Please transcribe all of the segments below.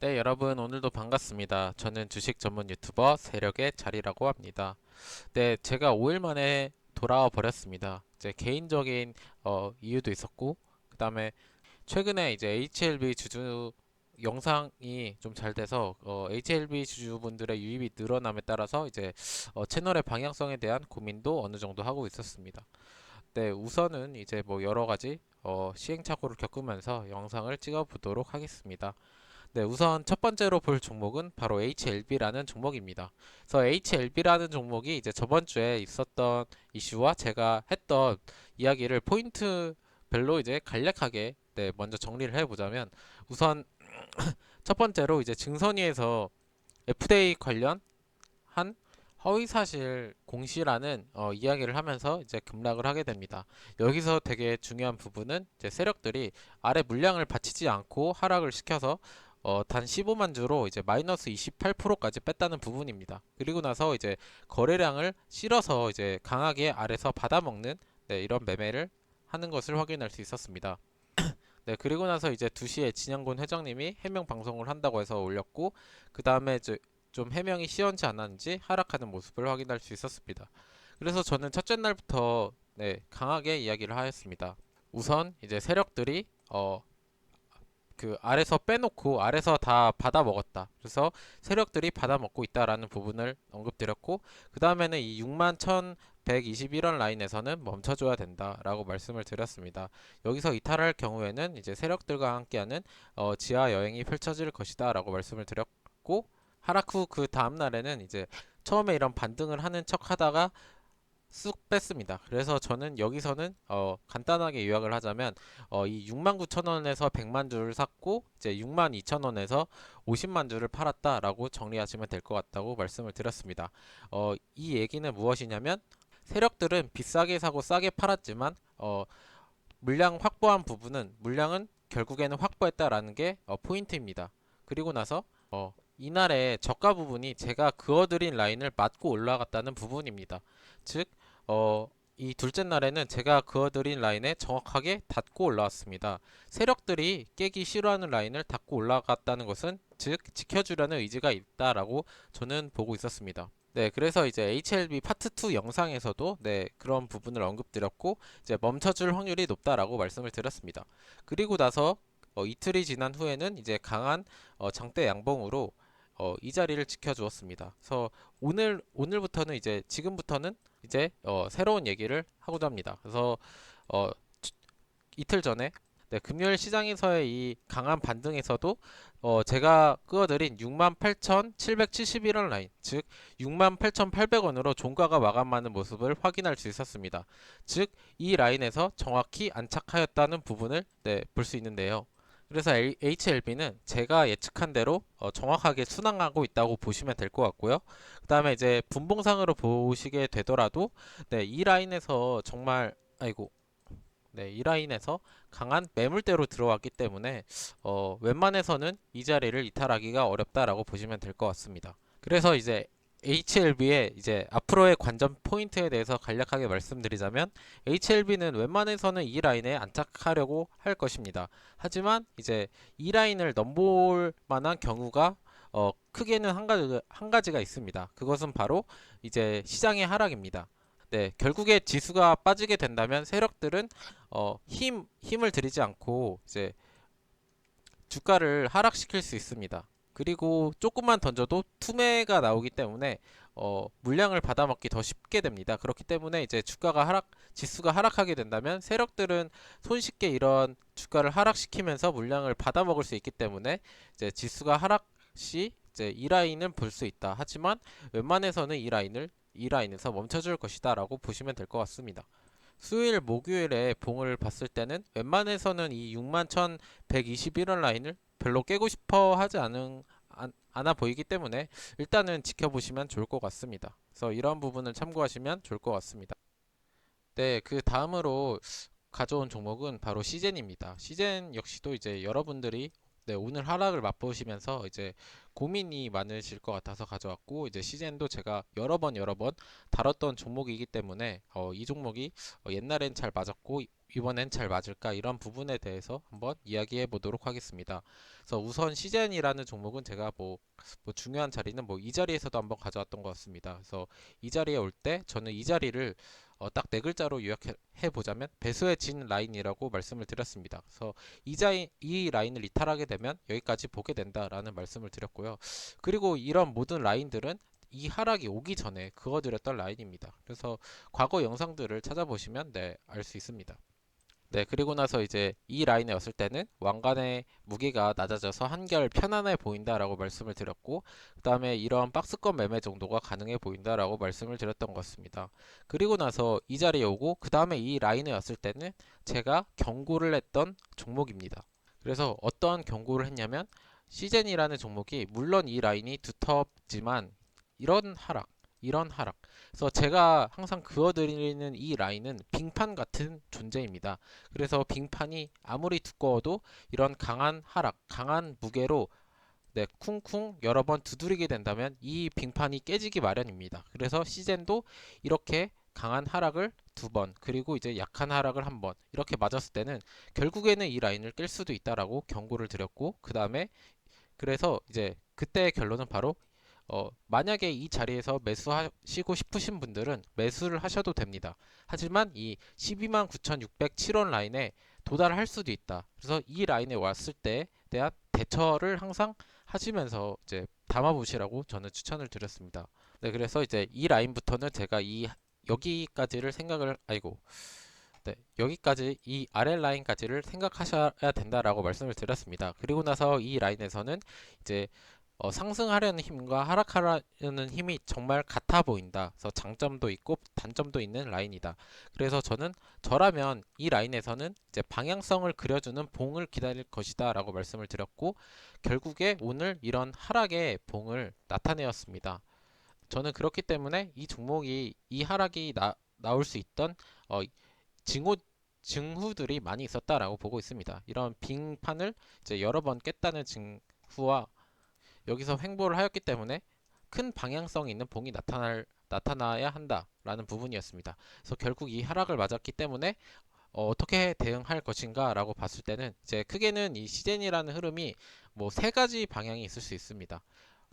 네, 여러분 오늘도 반갑습니다. 저는 주식 전문 유튜버 세력의 자리라고 합니다. 네, 제가 5일 만에 돌아와 버렸습니다. 이제 개인적인 이유도 있었고, 그다음에 최근에 이제 HLB 주주 영상이 좀 잘 돼서 HLB 주주분들의 유입이 늘어남에 따라서 이제 채널의 방향성에 대한 고민도 어느 정도 하고 있었습니다. 네, 우선은 이제 뭐 여러 가지 시행착오를 겪으면서 영상을 찍어 보도록 하겠습니다. 네, 우선 첫 번째로 볼 종목은 바로 HLB라는 종목입니다. 그래서 HLB라는 종목이 이제 저번 주에 있었던 이슈와 제가 했던 이야기를 포인트별로 이제 간략하게 먼저 정리를 해보자면 우선 첫 번째로 이제 증선위에서 FDA 관련 한 허위사실 공시라는 이야기를 하면서 이제 급락을 하게 됩니다. 여기서 되게 중요한 부분은 이제 세력들이 아래 물량을 받치지 않고 하락을 시켜서 단 15만 주로 이제 마이너스 28%까지 뺐다는 부분입니다. 그리고 나서 이제 거래량을 실어서 이제 강하게 아래서 받아먹는 이런 매매를 하는 것을 확인할 수 있었습니다. 네, 그리고 나서 이제 2시에 진양곤 회장님이 해명 방송을 한다고 해서 올렸고, 그 다음에 좀 해명이 시원치 않았는지 하락하는 모습을 확인할 수 있었습니다. 그래서 저는 첫째 날부터 강하게 이야기를 하였습니다. 우선 이제 세력들이 그 아래서 빼놓고 아래서 다 받아 먹었다. 그래서 세력들이 받아 먹고 있다라는 부분을 언급드렸고, 그 다음에는 이 6만 1121원 라인에서는 멈춰줘야 된다라고 말씀을 드렸습니다. 여기서 이탈할 경우에는 이제 세력들과 함께하는 지하 여행이 펼쳐질 것이다라고 말씀을 드렸고, 하락 후 그 다음 날에는 이제 처음에 이런 반등을 하는 척 하다가 쑥 뺐습니다. 그래서 저는 여기서는 간단하게 요약을 하자면 이 69,000원에서 100만 주를 샀고 이제 62,000원에서 50만 주를 팔았다라고 정리하시면 될 것 같다고 말씀을 드렸습니다. 이 얘기는 무엇이냐면 세력들은 비싸게 사고 싸게 팔았지만 물량 확보한 부분은 물량은 결국에는 확보했다라는 게 포인트입니다. 그리고 나서 이날의 저가 부분이 제가 그어드린 라인을 맞고 올라갔다는 부분입니다. 즉, 이 둘째 날에는 제가 그어드린 라인에 정확하게 닿고 올라왔습니다. 세력들이 깨기 싫어하는 라인을 닿고 올라갔다는 것은 즉 지켜주려는 의지가 있다라고 저는 보고 있었습니다. 네, 그래서 이제 HLB 파트 2 영상에서도 그런 부분을 언급드렸고 이제 멈춰줄 확률이 높다라고 말씀을 드렸습니다. 그리고 나서 이틀이 지난 후에는 이제 강한 장대 양봉으로 이 자리를 지켜주었습니다. 그래서 오늘부터는 이제 지금부터는 이제 새로운 얘기를 하고자 합니다. 그래서 어, 이틀 전에 금요일 시장에서의 이 강한 반등에서도 제가 그어드린 68,771원 라인, 즉 68,800원으로 종가가 마감하는 모습을 확인할 수 있었습니다. 즉 이 라인에서 정확히 안착하였다는 부분을 볼 수 있는데요. 그래서 HLB는 제가 예측한 대로 정확하게 순항하고 있다고 보시면 될 것 같고요. 그 다음에 이제 분봉상으로 보시게 되더라도 이 라인에서 정말 아이고 이 라인에서 강한 매물대로 들어왔기 때문에 웬만해서는 이 자리를 이탈하기가 어렵다라고 보시면 될 것 같습니다. 그래서 이제 HLB의 이제 앞으로의 관전 포인트에 대해서 간략하게 말씀드리자면 HLB는 웬만해서는 이 라인에 안착하려고 할 것입니다. 하지만 이제 이 라인을 넘볼 만한 경우가 크게는 한 가지가 있습니다. 그것은 바로 이제 시장의 하락입니다. 네, 결국에 지수가 빠지게 된다면 세력들은 힘을 들이지 않고 이제 주가를 하락시킬 수 있습니다. 그리고 조금만 던져도 투매가 나오기 때문에 물량을 받아먹기 더 쉽게 됩니다. 그렇기 때문에 이제 지수가 하락하게 된다면 세력들은 손쉽게 이런 주가를 하락시키면서 물량을 받아먹을 수 있기 때문에 이제 지수가 하락 시 이제 이 라인은 볼 수 있다. 하지만 웬만해서는 이 라인에서 멈춰줄 것이다라고 보시면 될 것 같습니다. 수요일, 목요일에 봉을 봤을 때는 웬만해서는 이 61,121원 라인을 별로 깨고 싶어 하지 않아 보이기 때문에 일단은 지켜보시면 좋을 것 같습니다. 그래서 이런 부분을 참고하시면 좋을 것 같습니다. 네, 그 다음으로 가져온 종목은 바로 시젠입니다. 시젠 역시도 이제 여러분들이 네, 오늘 하락을 맛보시면서 이제 고민이 많으실 것 같아서 가져왔고, 이제 시젠도 제가 여러 번 다뤘던 종목이기 때문에 이 종목이 옛날엔 잘 맞았고 이번엔 잘 맞을까, 이런 부분에 대해서 한번 이야기해 보도록 하겠습니다. 그래서 우선 시젠이라는 종목은 제가 뭐 중요한 자리는 뭐 이 자리에서도 한번 가져왔던 것 같습니다. 그래서 이 자리에 올 때 저는 이 자리를 딱 네 글자로 요약해 보자면 배수의 진 라인이라고 말씀을 드렸습니다. 그래서 이 라인을 이탈하게 되면 여기까지 보게 된다라는 말씀을 드렸고요. 그리고 이런 모든 라인들은 이 하락이 오기 전에 그어드렸던 라인입니다. 그래서 과거 영상들을 찾아보시면 네, 알 수 있습니다. 네, 그리고 나서 이제 이 라인에 왔을 때는 왕관의 무게가 낮아져서 한결 편안해 보인다라고 말씀을 드렸고, 그 다음에 이런 박스권 매매 정도가 가능해 보인다라고 말씀을 드렸던 것 같습니다. 그리고 나서 이 자리에 오고, 그 다음에 이 라인에 왔을 때는 제가 경고를 했던 종목입니다. 그래서 어떠한 경고를 했냐면, 시젠이라는 종목이 물론 이 라인이 두텁지만 이런 하락, 이런 하락. 그래서 제가 항상 그어드리는 이 라인은 빙판 같은 존재입니다. 그래서 빙판이 아무리 두꺼워도 이런 강한 하락, 강한 무게로 네, 쿵쿵 여러 번 두드리게 된다면 이 빙판이 깨지기 마련입니다. 그래서 시젠도 이렇게 강한 하락을 두 번, 그리고 이제 약한 하락을 한 번, 이렇게 맞았을 때는 결국에는 이 라인을 깰 수도 있다라고 경고를 드렸고, 그 다음에 그래서 이제 그때의 결론은 바로 만약에 이 자리에서 매수하시고 싶으신 분들은 매수를 하셔도 됩니다. 하지만 이 12만 9,607원 라인에 도달할 수도 있다. 그래서 이 라인에 왔을 때에 대한 대처를 항상 하시면서 이제 담아보시라고 저는 추천을 드렸습니다. 네, 그래서 이제 이 라인부터는 제가 여기까지를 생각을, 아이고, 네, 여기까지 이 아래 라인까지를 생각하셔야 된다라고 말씀을 드렸습니다. 그리고 나서 이 라인에서는 이제 상승하려는 힘과 하락하려는 힘이 정말 같아 보인다. 그래서 장점도 있고 단점도 있는 라인이다. 그래서 저라면 이 라인에서는 이제 방향성을 그려주는 봉을 기다릴 것이다라고 말씀을 드렸고, 결국에 오늘 이런 하락의 봉을 나타내었습니다. 저는 그렇기 때문에 이 종목이 이 하락이 나올 수 있던 어, 징후 증후들이 많이 있었다라고 보고 있습니다. 이런 빙판을 이제 여러 번 깼다는 증후와 여기서 횡보를 하였기 때문에 큰 방향성 있는 봉이 나타나야 한다라는 부분이었습니다. 그래서 결국 이 하락을 맞았기 때문에 떻게 대응할 것인가 라고 봤을 때는 이제 크게는 이 시젠이라는 흐름이 뭐 세 가지 방향이 있을 수 있습니다.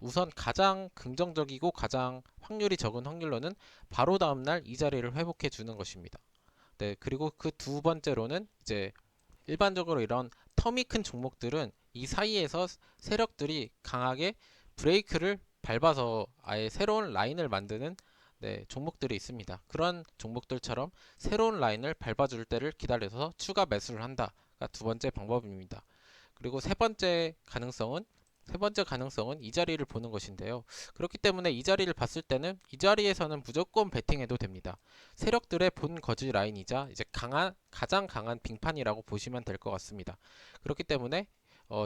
우선 가장 긍정적이고 가장 확률이 적은 확률로는 바로 다음날 이 자리를 회복해 주는 것입니다. 네, 그리고 그 두 번째로는 이제 일반적으로 이런 텀이 큰 종목들은 이 사이에서 세력들이 강하게 브레이크를 밟아서 아예 새로운 라인을 만드는 네, 종목들이 있습니다. 그런 종목들처럼 새로운 라인을 밟아줄 때를 기다려서 추가 매수를 한다가 두 번째 방법입니다. 그리고 세 번째 가능성은 이 자리를 보는 것인데요. 그렇기 때문에 이 자리를 봤을 때는 이 자리에서는 무조건 베팅해도 됩니다. 세력들의 본 거지 라인이자 이제 가장 강한 빙판이라고 보시면 될 것 같습니다. 그렇기 때문에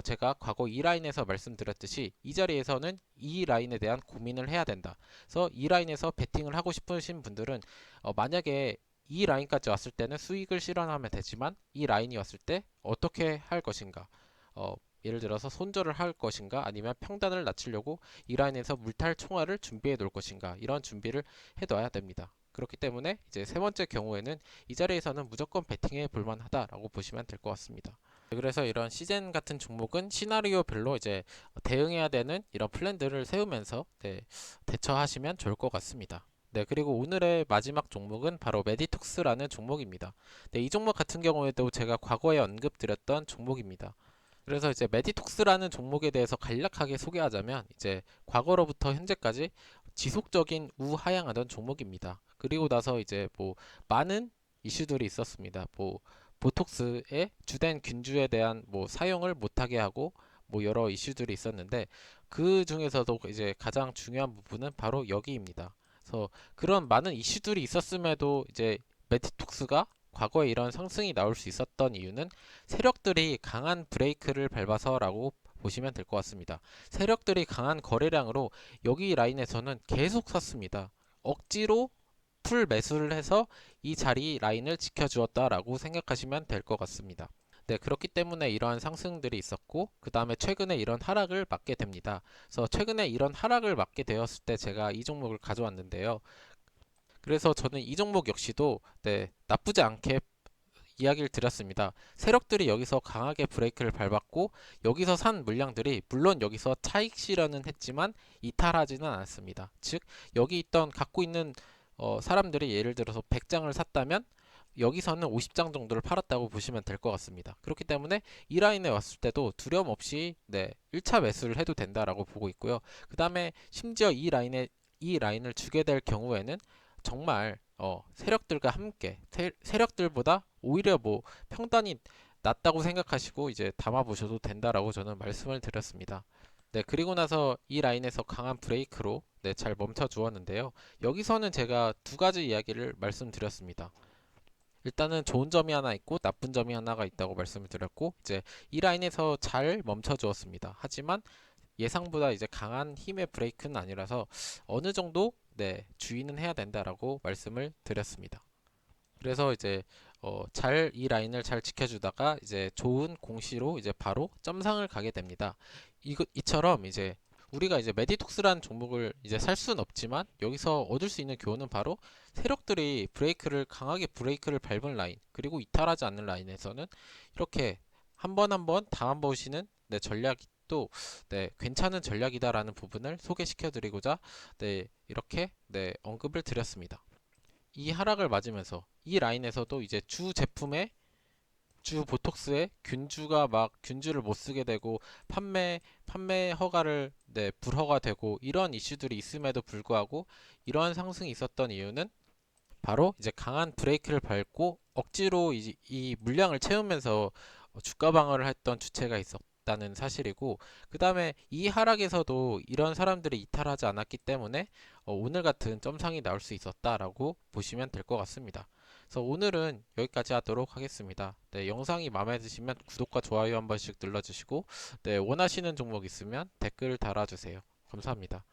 제가 과거 이 라인에서 말씀드렸듯이 이 자리에서는 이 라인에 대한 고민을 해야 된다. 그래서 이 라인에서 베팅을 하고 싶으신 분들은 만약에 이 라인까지 왔을 때는 수익을 실현하면 되지만 이 라인이 왔을 때 어떻게 할 것인가? 어, 예를 들어서 손절을 할 것인가 아니면 평단을 낮추려고 이 라인에서 물탈 총알을 준비해 놓을 것인가, 이런 준비를 해 둬야 됩니다. 그렇기 때문에 이제 세 번째 경우에는 이 자리에서는 무조건 베팅해 볼 만하다라고 보시면 될 것 같습니다. 그래서 이런 시젠 같은 종목은 시나리오별로 이제 대응해야 되는 이런 플랜들을 세우면서 네, 대처하시면 좋을 것 같습니다. 네, 그리고 오늘의 마지막 종목은 바로 메디톡스라는 종목입니다. 네, 이 종목 같은 경우에도 제가 과거에 언급드렸던 종목입니다. 그래서 이제 메디톡스라는 종목에 대해서 간략하게 소개하자면 이제 과거로부터 현재까지 지속적인 우하향하던 종목입니다. 그리고 나서 이제 뭐 많은 이슈들이 있었습니다. 뭐 보톡스의 주된 균주에 대한 뭐 사용을 못하게 하고 뭐 여러 이슈들이 있었는데, 그 중에서도 이제 가장 중요한 부분은 바로 여기입니다. 그래서 그런 많은 이슈들이 있었음에도 이제 메디톡스가 과거에 이런 상승이 나올 수 있었던 이유는 세력들이 강한 브레이크를 밟아서라고 보시면 될 것 같습니다. 세력들이 강한 거래량으로 여기 라인에서는 계속 샀습니다. 억지로 풀 매수를 해서 이 자리 라인을 지켜주었다라고 생각하시면 될 것 같습니다. 네, 그렇기 때문에 이러한 상승들이 있었고, 그 다음에 최근에 이런 하락을 맞게 됩니다. 그래서 최근에 이런 하락을 맞게 되었을 때 제가 이 종목을 가져왔는데요. 그래서 저는 이 종목 역시도 네, 나쁘지 않게 이야기를 드렸습니다. 세력들이 여기서 강하게 브레이크를 밟았고 여기서 산 물량들이 물론 여기서 차익 실현은 했지만 이탈하지는 않았습니다. 즉 여기 있던 갖고 있는 사람들이 예를 들어서 100장을 샀다면 여기서는 50장 정도를 팔았다고 보시면 될 것 같습니다. 그렇기 때문에 이 라인에 왔을 때도 두려움 없이 네, 1차 매수를 해도 된다라고 보고 있고요. 그 다음에 심지어 이 라인을 주게 될 경우에는 정말 세력들과 함께 세력들보다 오히려 뭐 평단이 낮다고 생각하시고 이제 담아 보셔도 된다라고 저는 말씀을 드렸습니다. 네, 그리고 나서 이 라인에서 강한 브레이크로 네, 잘 멈춰 주었는데요. 여기서는 제가 두 가지 이야기를 말씀드렸습니다. 일단은 좋은 점이 하나 있고 나쁜 점이 하나가 있다고 말씀을 드렸고 이제 이 라인에서 잘 멈춰 주었습니다. 하지만 예상보다 이제 강한 힘의 브레이크는 아니라서 어느 정도 네, 주의는 해야 된다라고 말씀을 드렸습니다. 그래서 이제 잘 이 라인을 잘 지켜주다가 이제 좋은 공시로 이제 바로 점상을 가게 됩니다. 이처럼 이제 우리가 이제 메디톡스라는 종목을 이제 살 수는 없지만 여기서 얻을 수 있는 교훈은 바로 세력들이 브레이크를 강하게 브레이크를 밟은 라인 그리고 이탈하지 않는 라인에서는 이렇게 한 번 한 번 당한 보시는 네, 전략이 또 네, 괜찮은 전략이다라는 부분을 소개시켜 드리고자 네, 이렇게 네, 언급을 드렸습니다. 이 하락을 맞으면서 이 라인에서도 이제 주 제품의 주 보톡스에 균주가 막 균주를 못 쓰게 되고 판매 허가를 네, 불허가 되고 이런 이슈들이 있음에도 불구하고 이러한 상승이 있었던 이유는 바로 이제 강한 브레이크를 밟고 억지로 이 물량을 채우면서 주가 방어를 했던 주체가 있었다는 사실이고 그 다음에 이 하락에서도 이런 사람들이 이탈하지 않았기 때문에 오늘 같은 점상이 나올 수 있었다라고 보시면 될 것 같습니다. 그래서 오늘은 여기까지 하도록 하겠습니다. 네, 영상이 마음에 드시면 구독과 좋아요 한 번씩 눌러주시고 네, 원하시는 종목 있으면 댓글 달아주세요. 감사합니다.